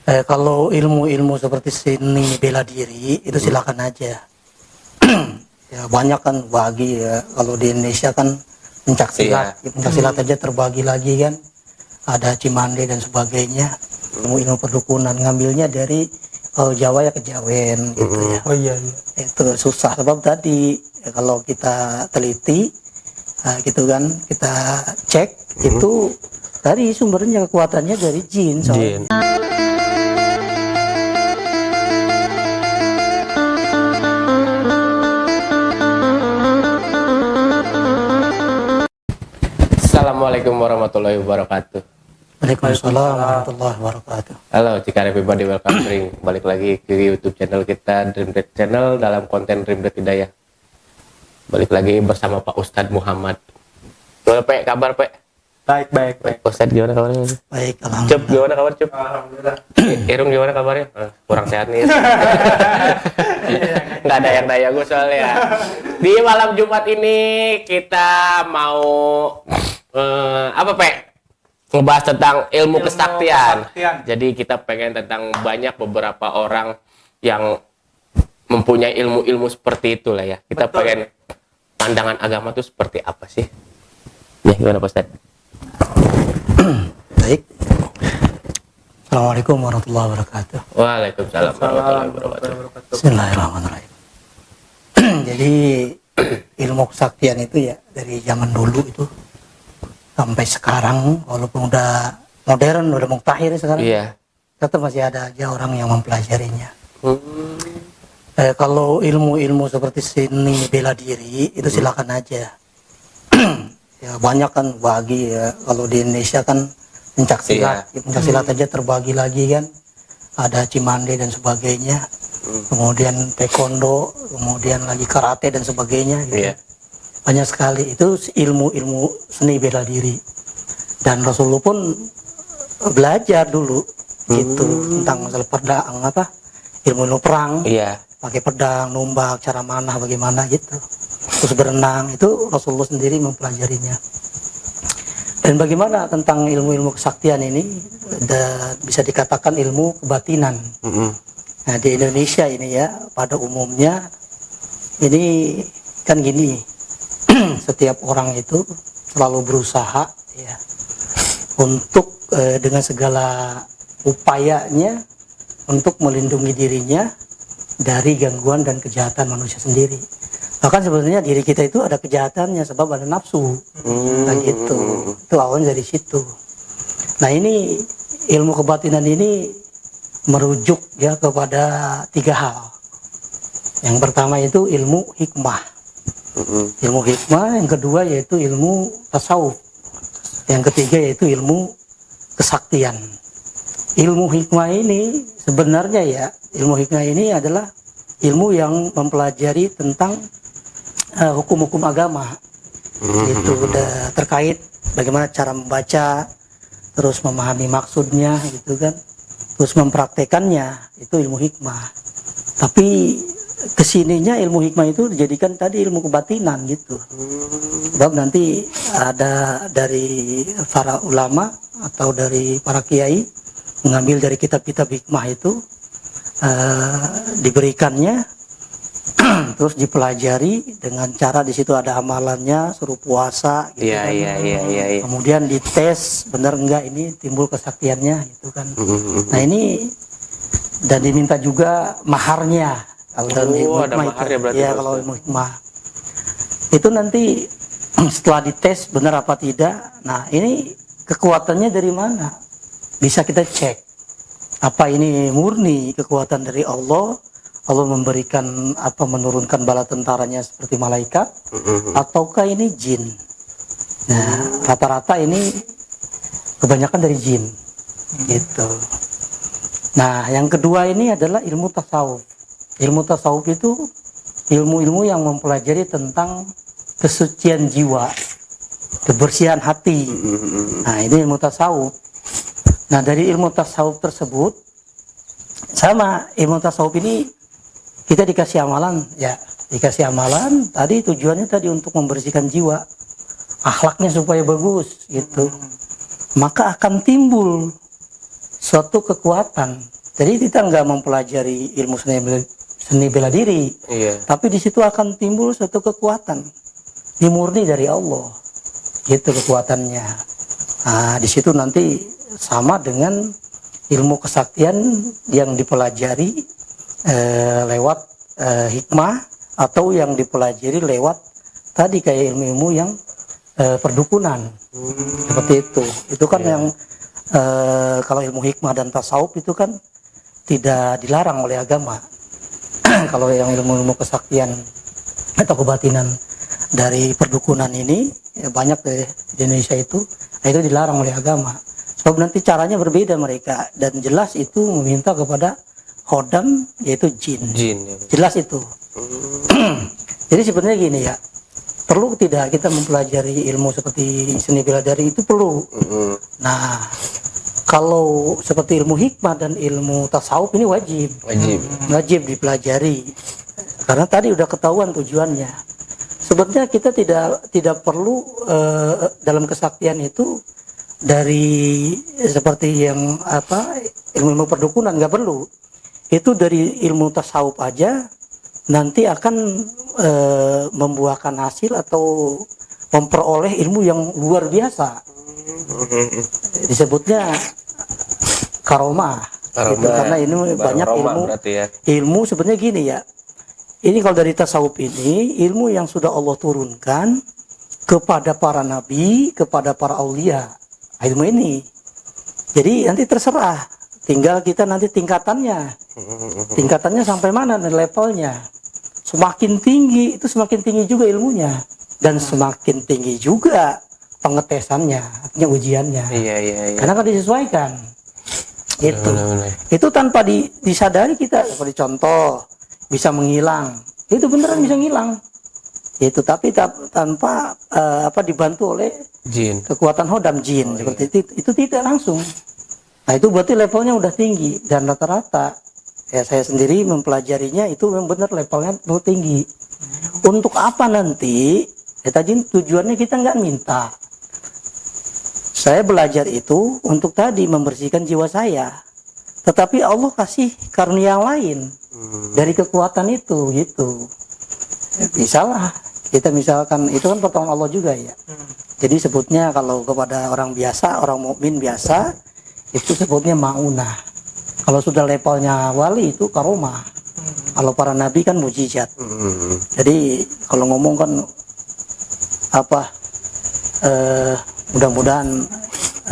Kalau ilmu-ilmu seperti seni bela diri itu silakan aja. Ya banyak kan bagi ya. Kalau di Indonesia kan pencak silat, pencak silat aja terbagi lagi kan. Ada Cimande dan sebagainya. Ilmu-ilmu perdukunan ngambilnya dari Jawa ya kejawen gitu ya. Oh iya. Itu susah sebab tadi ya, kalau kita teliti gitu kan kita cek itu tadi sumbernya kekuatannya dari jin soalnya. Assalamualaikum warahmatullahi wabarakatuh. Waalaikumsalam warahmatullahi wabarakatuh. Halo, jika everybody welcome balik lagi ke YouTube channel kita Dreamdead Channel dalam konten Dreamdead Hidayah. Balik lagi bersama Pak Ustadz Muhammad. Gimana Pak? Kabar Pak? Baik. Ustadz gimana kabarnya? Baik, Cup alhamdulillah. gimana kabar Cup? Alhamdulillah. Irung gimana kabarnya? Kurang sehat nih. Nggak ada yang daya gue soalnya. Di malam Jumat ini kita mau apa Pak? Ngebahas tentang ilmu kesaktian. Jadi kita pengen tentang banyak beberapa orang yang mempunyai ilmu-ilmu seperti itulah ya. Kita pengen pandangan agama itu seperti apa sih? Ya gimana Pak Ustadz? Baik. Assalamualaikum warahmatullahi wabarakatuh. Waalaikumsalam warahmatullahi wabarakatuh. Bismillahirrahmanirrahim. Jadi ilmu kesaktian itu ya dari zaman dulu itu sampai sekarang, walaupun udah modern, udah muktahir sekarang, tetap masih ada aja orang yang mempelajarinya. Kalau ilmu-ilmu seperti seni bela diri itu silakan aja. Ya banyak kan bagi ya. Kalau di Indonesia kan pencak silat, pencak silat aja terbagi lagi kan. Ada Cimande dan sebagainya. Kemudian taekwondo, kemudian lagi karate dan sebagainya gitu. Banyak sekali itu ilmu-ilmu seni bela diri. Dan Rasulullah pun belajar dulu gitu tentang masalah pedang ilmu perang. Pakai pedang, numbak, cara manah bagaimana gitu. Terus berenang itu Rasulullah sendiri mempelajarinya. Dan bagaimana tentang ilmu-ilmu kesaktian ini bisa dikatakan ilmu kebatinan. Nah di Indonesia ini ya pada umumnya ini kan gini, setiap orang itu selalu berusaha ya untuk dengan segala upayanya untuk melindungi dirinya dari gangguan dan kejahatan manusia sendiri. Bahkan sebenarnya diri kita itu ada kejahatannya sebab ada nafsu. Nah gitu. Itu awalnya dari situ. Nah ini ilmu kebatinan ini merujuk ya kepada 3 hal. Yang pertama itu ilmu hikmah. Ilmu hikmah, yang kedua yaitu ilmu tasawuf. Yang ketiga yaitu ilmu kesaktian. Ilmu hikmah ini sebenarnya ya, ilmu hikmah ini adalah ilmu yang mempelajari tentang hukum-hukum agama. Itu udah terkait bagaimana cara membaca, terus memahami maksudnya gitu kan, terus mempraktekannya, itu ilmu hikmah. Tapi kesininya ilmu hikmah itu dijadikan tadi ilmu kebatinan gitu. Sebab nanti ada dari para ulama atau dari para kiai mengambil dari kitab-kitab hikmah itu diberikannya terus dipelajari dengan cara di situ ada amalannya, suruh puasa gitu kan. Kemudian dites benar enggak ini timbul kesaktiannya gitu kan. Nah ini dan diminta juga maharnya kalau dalam ilmu hikmah itu. Ya kalau ilmu hikmah itu nanti setelah dites benar apa tidak. Nah ini kekuatannya dari mana? Bisa kita cek. Apa ini murni kekuatan dari Allah? Allah memberikan apa menurunkan bala tentaranya seperti malaikat, ataukah ini jin? Nah rata-rata ini kebanyakan dari jin, gitu. Nah yang kedua ini adalah ilmu tasawuf. Ilmu tasawuf itu ilmu-ilmu yang mempelajari tentang kesucian jiwa, kebersihan hati. Nah ini ilmu tasawuf. Nah dari ilmu tasawuf tersebut sama ilmu tasawuf ini kita dikasih amalan ya, dikasih amalan tadi tujuannya tadi untuk membersihkan jiwa, akhlaknya supaya bagus gitu. Maka akan timbul suatu kekuatan Jadi kita nggak mempelajari ilmu seni bela diri, Iya. tapi di situ akan timbul suatu kekuatan, ini murni dari Allah, gitu kekuatannya. Nah, di situ nanti sama dengan ilmu kesaktian yang dipelajari lewat hikmah, atau yang dipelajari lewat tadi kayak ilmu-ilmu yang perdukunan, seperti itu. Itu kan yang kalau ilmu hikmah dan tasawuf itu kan tidak dilarang oleh agama. Kalau yang ilmu-ilmu kesaktian atau kebatinan dari perdukunan ini ya banyak di Indonesia itu, nah itu dilarang oleh agama. Sebab nanti caranya berbeda mereka, dan jelas itu meminta kepada khodam, yaitu jin. Jin. Ya. Jelas itu. Jadi sebenarnya gini ya, perlu tidak kita mempelajari ilmu seperti seni bela diri itu perlu. Nah, kalau seperti ilmu hikmah dan ilmu tasawuf ini wajib dipelajari, karena tadi udah ketahuan tujuannya. Sebenarnya kita tidak perlu dalam kesaktian itu dari seperti yang ilmu perdukunan, nggak perlu. Itu dari ilmu tasawuf aja nanti akan membuahkan hasil atau memperoleh ilmu yang luar biasa. Disebutnya karomah, gitu. Karena ini banyak ilmu ya. Ilmu sebenarnya gini ya, ini kalau dari tasawuf ini ilmu yang sudah Allah turunkan kepada para nabi, kepada para aulia, ilmu ini. Jadi nanti terserah, tinggal kita nanti tingkatannya sampai mana dan levelnya. Semakin tinggi itu semakin tinggi juga ilmunya, dan semakin tinggi juga pengetesannya, artinya ujiannya. Iya. Karena kan disesuaikan. Itu. Benar. Itu tanpa disadari kita, seperti contoh bisa menghilang. Itu beneran bisa ngilang. Itu tapi tanpa dibantu oleh Jin. kekuatan hodam jin, seperti itu tidak langsung. Nah, itu berarti levelnya udah tinggi, dan rata-rata ya saya sendiri mempelajarinya itu memang benar levelnya tinggi. Untuk apa nanti? Ya tadi tujuannya kita nggak minta. Saya belajar itu untuk tadi membersihkan jiwa saya. Tetapi Allah kasih karunia yang lain dari kekuatan itu, gitu. Ya, bisalah kita misalkan itu kan pertolongan Allah juga ya. Jadi sebutnya kalau kepada orang biasa, orang mukmin biasa itu sebutnya maunah. Kalau sudah levelnya wali itu karomah. Kalau para nabi kan mujizat. Jadi kalau ngomong kan mudah-mudahan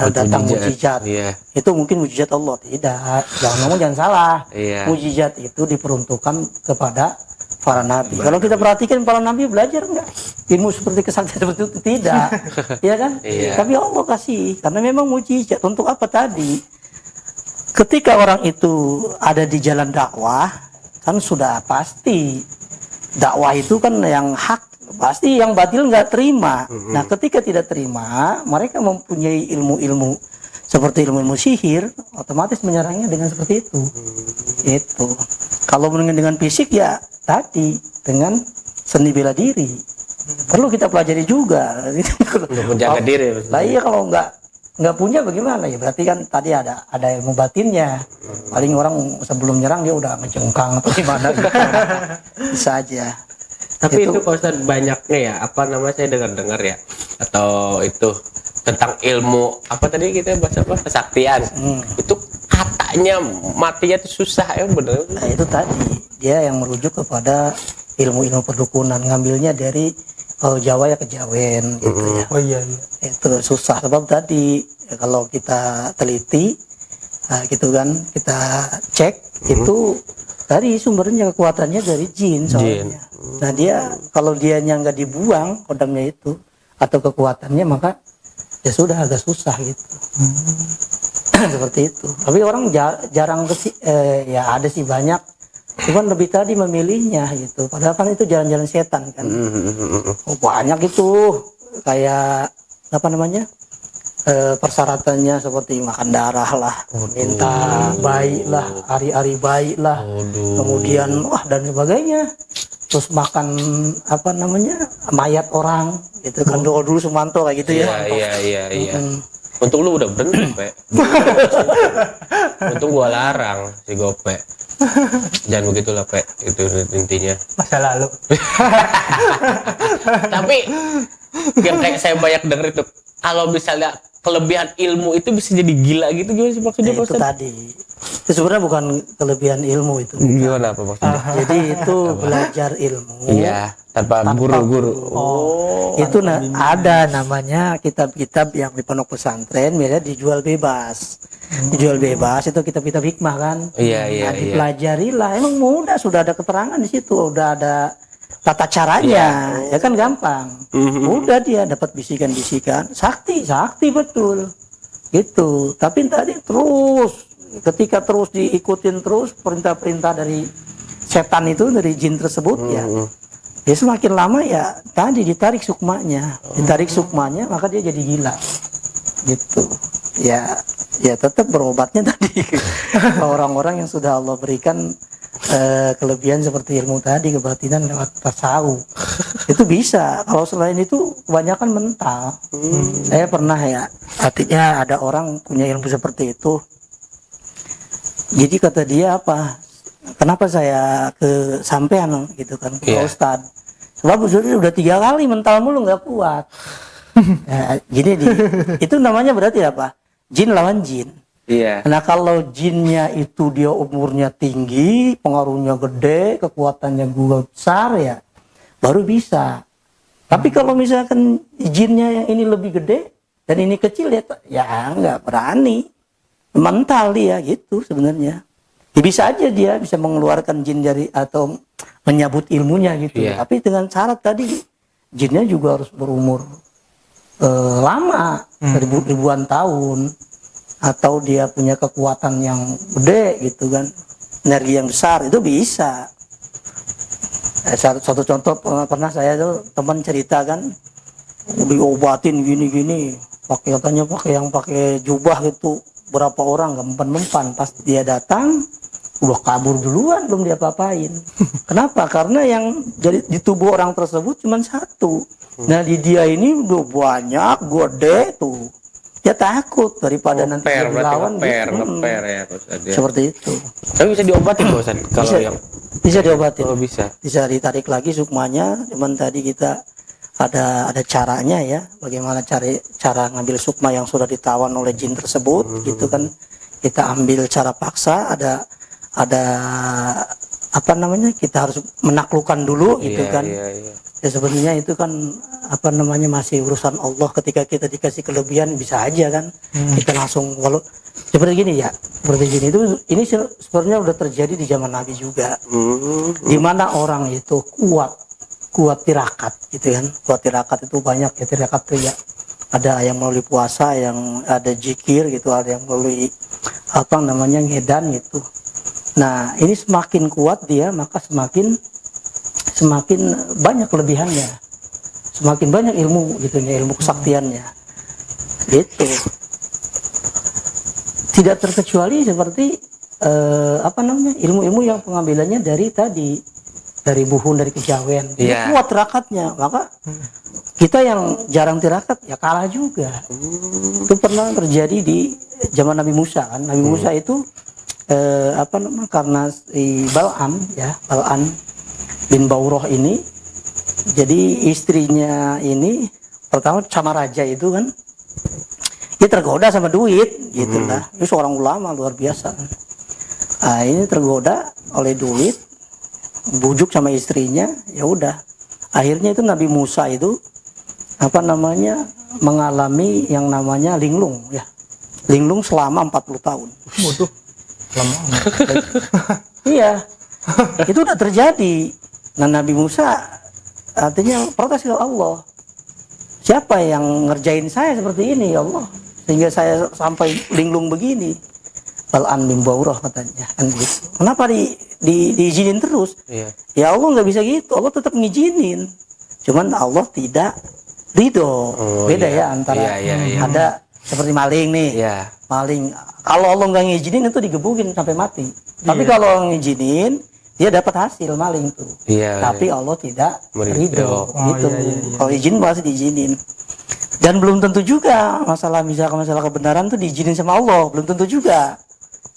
datang mujizat. Iya. Itu mungkin mujizat Allah. Tidak, jangan ngomong, jangan salah. Iya. Mujizat itu diperuntukkan kepada para nabi. Kalau kita perhatikan para nabi belajar enggak ilmu seperti kesaktian seperti itu? Tidak. Ya kan? Iya. Tapi Allah kasih karena memang mujizat. Untuk apa tadi? Ketika orang itu ada di jalan dakwah, kan sudah pasti dakwah itu kan yang hak, pasti yang batil nggak terima. Nah, ketika tidak terima, mereka mempunyai ilmu-ilmu seperti ilmu sihir, otomatis menyerangnya dengan seperti itu. Itu. Kalau dengan fisik ya tadi dengan seni bela diri. Perlu kita pelajari juga. Untuk menjaga diri. Lah iya, kalau nggak punya bagaimana ya, berarti kan tadi ada ilmu batinnya. Paling orang sebelum nyerang dia udah ngejengkang atau gimana gitu. Bisa aja. Tapi itu Pak Ustadz banyaknya ya, saya dengar ya, atau itu tentang ilmu apa tadi kita bahas kesaktian. Itu katanya matinya itu susah ya, bener. Nah, itu tadi dia yang merujuk kepada ilmu-ilmu perdukunan, ngambilnya dari Jawa ya kejawen gitu ya. Oh iya. Itu susah sebab tadi kalau kita teliti gitu kan, kita cek itu tadi sumbernya kekuatannya dari jin soalnya. Nah, dia kalau dianya nggak dibuang kodamnya itu atau kekuatannya, maka ya sudah agak susah gitu. Seperti itu. Tapi orang jarang ya ada sih banyak, cuman lebih tadi memilihnya gitu. Padahal kan itu jalan-jalan setan kan. Banyak itu kayak persyaratannya seperti makan darah lah, minta bayi lah, hari-hari bayi lah, kemudian dan sebagainya. Terus makan mayat orang gitu kan, dulu Sumanto kayak gitu ya. Iya. Untung lu udah berhenti, Pe. Untung gua larang si Gope. Jangan begitulah, Pe. Itu intinya. Masa lalu. Tapi yang kayak saya banyak denger itu, kalau misalnya kelebihan ilmu itu bisa jadi gila gitu, gimana sih maksudnya, Itu Pak? tadi. Itu sebenarnya bukan kelebihan ilmu itu. Gimana apa maksudnya? Jadi itu belajar ilmu. Iya, tanpa guru-guru. Oh, itu ada namanya kitab-kitab yang di pondok pesantren biasanya dijual bebas. Dijual bebas itu kitab-kitab hikmah kan. Iya, iya, Nah, dipelajarilah. Emang mudah, sudah ada keterangan di situ, udah ada tata caranya. Ya kan gampang. Udah dia dapat bisikan-bisikan, sakti betul. Gitu. Tapi tadi terus ketika terus diikutin terus perintah-perintah dari setan itu, dari jin tersebut ya. Ya semakin lama ya tadi ditarik sukmanya, maka dia jadi gila. Gitu. Ya tetap berobatnya tadi ke orang-orang yang sudah Allah berikan kelebihan seperti ilmu tadi, kebatinan lewat tasawuf. Itu bisa. Kalau selain itu kebanyakan mental. Saya pernah ya, artinya ada orang punya ilmu seperti itu. Jadi kata dia apa? Kenapa saya ke sampean gitu kan, ke Ustad? Sebab sudah 3 kali mental mulu nggak kuat. Nah, gini itu namanya berarti apa? Jin lawan jin. Iya. Nah kalau jinnya itu dia umurnya tinggi, pengaruhnya gede, kekuatannya juga besar ya, baru bisa. Tapi kalau misalkan jinnya yang ini lebih gede dan ini kecil ya nggak berani. Mental dia gitu sebenarnya. Ya bisa aja dia bisa mengeluarkan jin dari atau menyabut ilmunya gitu. Iya. Tapi dengan syarat tadi jinnya juga harus berumur lama, ribuan tahun, atau dia punya kekuatan yang gede gitu kan, energi yang besar, itu bisa. Satu contoh pernah saya tuh teman cerita kan, diobatin gini-gini, katanya pakai jubah gitu, berapa orang gak mempan-mempan, pas dia datang udah kabur duluan, belum dia apa-apain. Kenapa? Karena yang jadi di tubuh orang tersebut cuma satu. Nah di dia ini udah banyak, gede tuh. Dia takut daripada nanti dia dilawan. Ngeper ya. Seperti itu. Tapi bisa diobatin, Bosan? Kalau Bisa, yang bisa diobatin. oh, bisa. Bisa ditarik lagi sukmanya. Cuman tadi kita ada caranya ya. Bagaimana cara ngambil sukma yang sudah ditawan oleh jin tersebut, gitu kan. Kita ambil cara paksa, ada apa namanya, kita harus menaklukkan dulu gitu kan. Ya sebenarnya itu kan apa namanya masih urusan Allah. Ketika kita dikasih kelebihan bisa aja kan kita langsung, walau seperti gini ya, seperti gini itu, ini sebenarnya udah terjadi di zaman Nabi juga, di mana orang itu kuat tirakat gitu kan. Kuat tirakat itu banyak ya, tirakat pria. Ada yang melalui puasa, yang ada zikir gitu, ada yang melalui apa namanya ngedan gitu. Nah ini semakin kuat dia, maka semakin banyak kelebihannya, semakin banyak ilmu gitu ya, ilmu kesaktiannya gitu. Tidak terkecuali seperti apa namanya, ilmu-ilmu yang pengambilannya dari buhun, dari kejawen. Dia kuat tirakatnya, maka kita yang jarang tirakat ya kalah juga. Itu pernah terjadi di zaman Nabi Musa kan. Nabi Musa itu apa namanya, karena si Bal'am bin Bauroh ini, jadi istrinya ini pertama sama raja itu kan, dia tergoda sama duit gitulah. Itu seorang ulama luar biasa. Nah, ini tergoda oleh duit, bujuk sama istrinya, ya udah. Akhirnya itu Nabi Musa itu apa namanya mengalami yang namanya linglung ya. Linglung selama 40 tahun. Waduh. Lama. Iya. Itu udah terjadi. Nah Nabi Musa artinya protes ke Allah, siapa yang ngerjain saya seperti ini ya Allah, sehingga saya sampai linglung begini. Bal'am bin Bauroh katanya kan gitu. Kenapa diizinin terus? Ya Allah nggak bisa gitu, Allah tetap ngizinin, cuman Allah tidak ridho. Beda ya antara ada seperti maling nih. Maling kalau Allah nggak ngizinin itu digebukin sampai mati. Tapi kalau ngizinin dia dapat hasil maling tuh. Tapi Allah tidak ridho gitu. Kalau izin pasti diizinin. Dan belum tentu juga masalah kebenaran tuh diizinin sama Allah, belum tentu juga.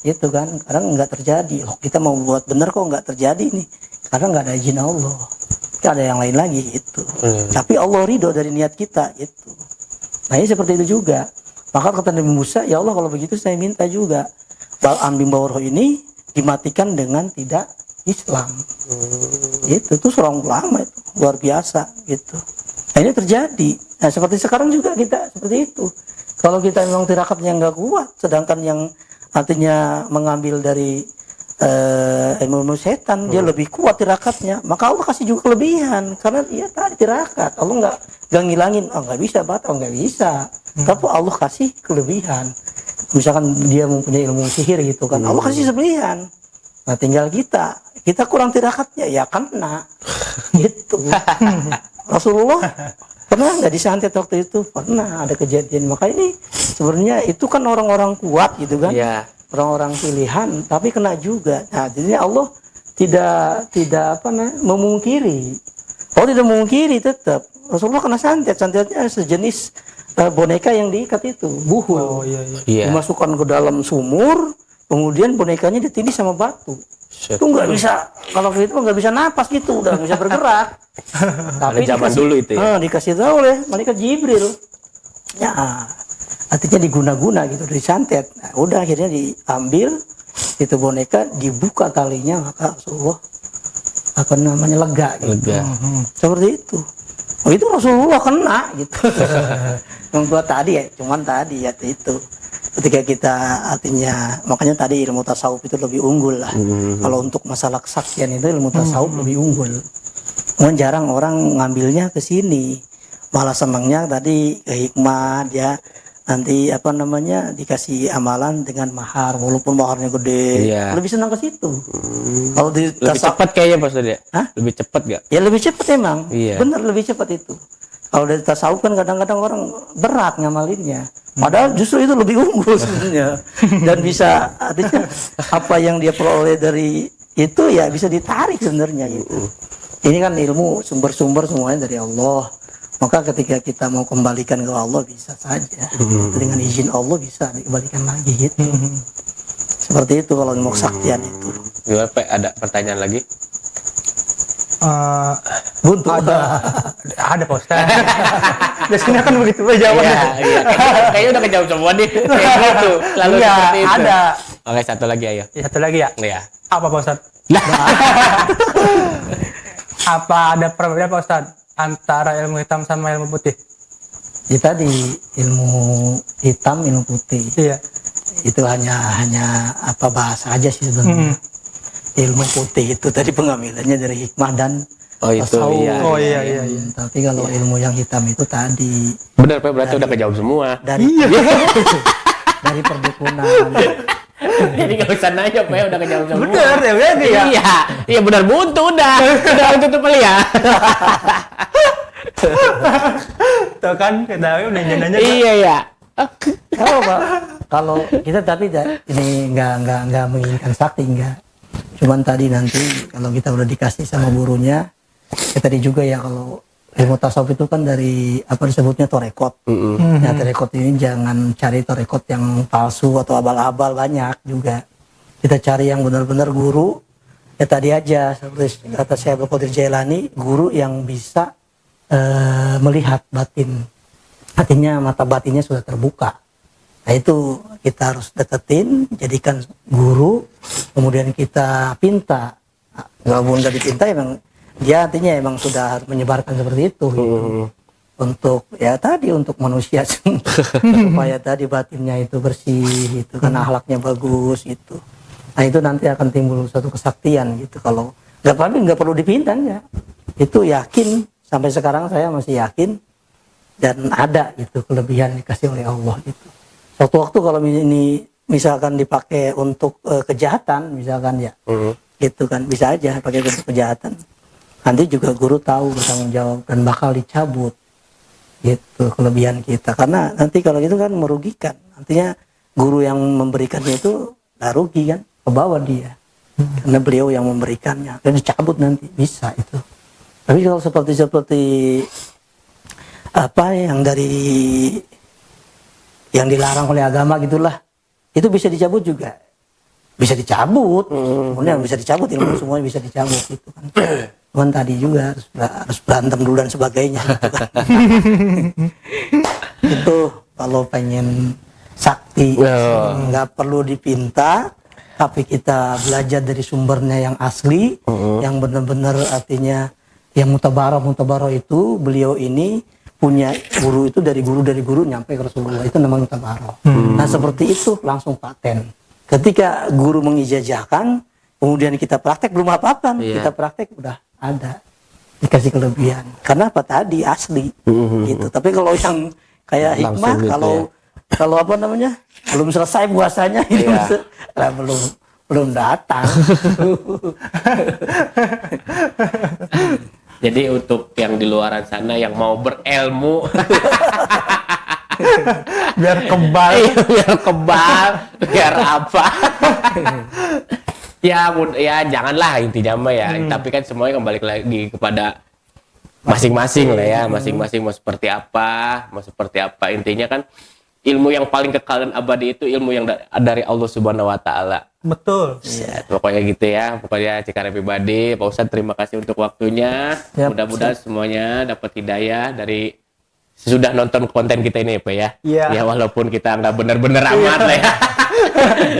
Itu kan, kadang nggak terjadi. Oh, kita mau buat benar kok nggak terjadi nih, karena nggak ada izin Allah. Itu ada yang lain lagi itu. Tapi Allah ridho dari niat kita itu. Nah ini seperti itu juga. Maka kata Nabi Musa, ya Allah kalau begitu saya minta juga Bal'am bin Bawrah ini dimatikan dengan tidak Islam. Itu tuh seorang ulama itu luar biasa gitu. Nah ini terjadi. Nah seperti sekarang juga kita seperti itu. Kalau kita memang tirakatnya nggak kuat, sedangkan yang artinya mengambil dari ilmu setan dia lebih kuat tirakatnya, maka Allah kasih juga kelebihan karena dia tadi tirakat. Allah nggak ngilangin, oh nggak bisa batal, nggak bisa. Tapi Allah kasih kelebihan. Misalkan dia mempunyai ilmu sihir gitu kan, Allah kasih kelebihan. Nah tinggal kita kurang tirakatnya ya kena gitu. Rasulullah pernah nggak disantet waktu itu? Pernah, ada kejadian. Maka ini sebenarnya itu kan orang-orang kuat gitu kan, orang-orang pilihan, tapi kena juga. Nah jadi Allah tidak memungkiri. Allah tidak memungkiri, tetap Rasulullah kena santetnya sejenis boneka yang diikat itu buhul. Dimasukkan ke dalam sumur, kemudian bonekanya ditindih sama batu. Itu nggak bisa, kalau gitu nggak bisa napas gitu, udah nggak bisa bergerak. Tapi zaman dulu itu ya. Dikasih tahu oleh malaikat Jibril. Ya, artinya diguna-guna gitu, disantet. Nah, udah akhirnya diambil itu boneka, dibuka talinya, maka Rasulullah lega gitu. Seperti itu. Oh itu Rasulullah kena gitu. Yang buat tadi ya, cuman tadi ya itu. Ketika kita artinya, makanya tadi ilmu tasawuf itu lebih unggul lah. Kalau untuk masalah kesaktian itu ilmu tasawuf lebih unggul. Cuman jarang orang ngambilnya ke sini. Malah senangnya tadi ke hikmah, dia nanti dikasih amalan dengan mahar, walaupun maharnya gede. Lebih senang ke situ. Kalau di lebih cepat kayaknya Pak Ustadz ya? Lebih cepat gak? Ya lebih cepat emang. Bener lebih cepat itu. Kalau dari tasawuf kan kadang-kadang orang berat ngamalinnya. Padahal justru itu lebih unggul sebenarnya. Dan bisa artinya apa yang dia peroleh dari itu ya bisa ditarik sebenarnya gitu. Ini kan ilmu sumber-sumber semuanya dari Allah. Maka ketika kita mau kembalikan ke Allah bisa saja. Dengan izin Allah bisa dikembalikan lagi gitu. Seperti itu kalau mau kesaktian itu. Gimana Pak? Ada pertanyaan lagi? Buntu ada Pak Ustaz. Biasanya kan begitu jawabannya. Iya. Kayaknya udah kejawab semua nih. Kayak gitu. Lalu seperti itu. Ada. Oke, satu lagi ayo. Satu lagi ya? Iya. Apa Pak Ustaz? Apa ada perbedaan Pak Ustaz antara ilmu hitam sama ilmu putih? Ya tadi ilmu hitam, ilmu putih. Iya. Itu hanya bahasa aja sih sebenarnya. Ilmu putih itu tadi pengambilannya dari hikmah dan tasawuf. Iya. Tapi kalau ilmu yang hitam itu tadi Benar Pak, berarti udah kejawab semua. dari dari perdukunan. Jadi nggak usah nanya Pak, udah kejawab semua. Benar ya. Iya benar buntu udah tutup kali ya. Tuh kan kita udah nanya. Iya ya. Kalau kita tapi ini nggak menginginkan sakti, enggak. Cuman tadi nanti kalau kita udah dikasih sama gurunya, ya tadi juga ya kalau ilmu tasawuf itu kan dari disebutnya torekot. Nah torekot ini jangan cari torekot yang palsu atau abal-abal, banyak juga. Kita cari yang benar-benar guru. Ya tadi aja seperti kata Syekh Abdul Qadir Jailani, guru yang bisa melihat batin. Artinya mata batinnya sudah terbuka. Nah itu kita harus deketin, jadikan guru, kemudian kita pinta. Kalau bunda dipinta emang dia artinya emang sudah harus menyebarkan seperti itu gitu. Untuk ya tadi untuk manusia supaya tadi batinnya itu bersih, itu kan akhlaknya bagus itu. Nah itu nanti akan timbul suatu kesaktian gitu. Kalau nggak perlu dipinta ya. Itu yakin, sampai sekarang saya masih yakin dan ada itu kelebihan dikasih oleh Allah itu. Suatu waktu kalau ini misalkan dipakai untuk kejahatan misalkan ya, gitu kan bisa aja pakai untuk kejahatan. Nanti juga guru tahu bertanggung jawab dan bakal dicabut, gitu kelebihan kita. Karena nanti kalau gitu kan merugikan. Nantinya guru yang memberikannya itu nggak rugi kan, ke bawah dia. Karena beliau yang memberikannya dan dicabut nanti bisa itu. Tapi kalau seperti apa yang dilarang oleh agama gitulah, itu bisa dicabut juga, bisa dicabut, kemudian bisa dicabut, ilmu semuanya bisa dicabut gitu kan. Cuman tadi juga harus berantem dulu dan sebagainya gitu kan. Itu kalau pengen sakti nggak perlu dipinta, tapi kita belajar dari sumbernya yang asli, yang benar-benar artinya yang mutabaroh itu beliau ini punya guru itu dari guru nyampe ke Rasulullah, itu namanya mutabaroh. Nah seperti itu langsung paten. Ketika guru mengijazahkan, kemudian kita praktek belum apa-apa, kita praktek udah ada dikasih kelebihan. Karena apa tadi asli gitu. Tapi kalau yang kayak hikmah, Langsung gitu kalau apa namanya belum selesai puasanya itu belum datang. Jadi untuk yang di luaran sana yang mau berilmu Biar kebal. biar kebal, biar apa? ya janganlah intinya mah ya. Tapi kan semuanya kembali lagi kepada masing-masing lah ya, masing-masing mau seperti apa. Intinya kan ilmu yang paling kekal dan abadi itu ilmu yang dari Allah Subhanahu wa taala. Betul. Ya, pokoknya gitu ya. Pokoknya Cikar Pribadi, Pak Ustadz terima kasih untuk waktunya. Yap, Mudah-mudahan semuanya dapat hidayah dari sesudah nonton konten kita ini ya Pak ya. Iya. Ya walaupun kita nggak benar-benar amat lah ya.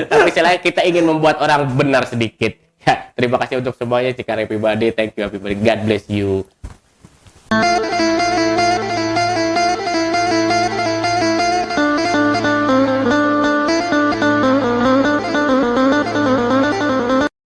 Tapi istilahnya kita ingin membuat orang benar sedikit. Ya, terima kasih untuk semuanya Cikar Pribadi. Thank you everybody. God bless you.